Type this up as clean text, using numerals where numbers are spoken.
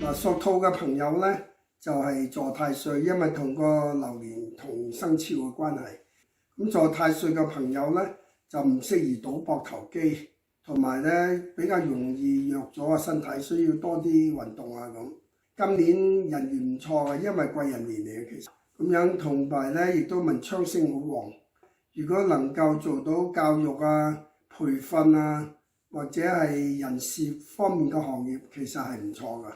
嗱，屬兔嘅朋友呢，就係坐太歲，因為同個流年同生肖嘅關係。咁坐太歲嘅朋友呢，就唔適宜賭博投機，同埋呢比較容易弱咗個身體，需要多啲運動啊咁。今年人緣唔錯嘅，因為貴人年嚟嘅其實。咁樣同埋呢，亦都文昌星好旺。如果能夠做到教育啊、培訓啊，或者係人事方面嘅行業，其實係唔錯㗎。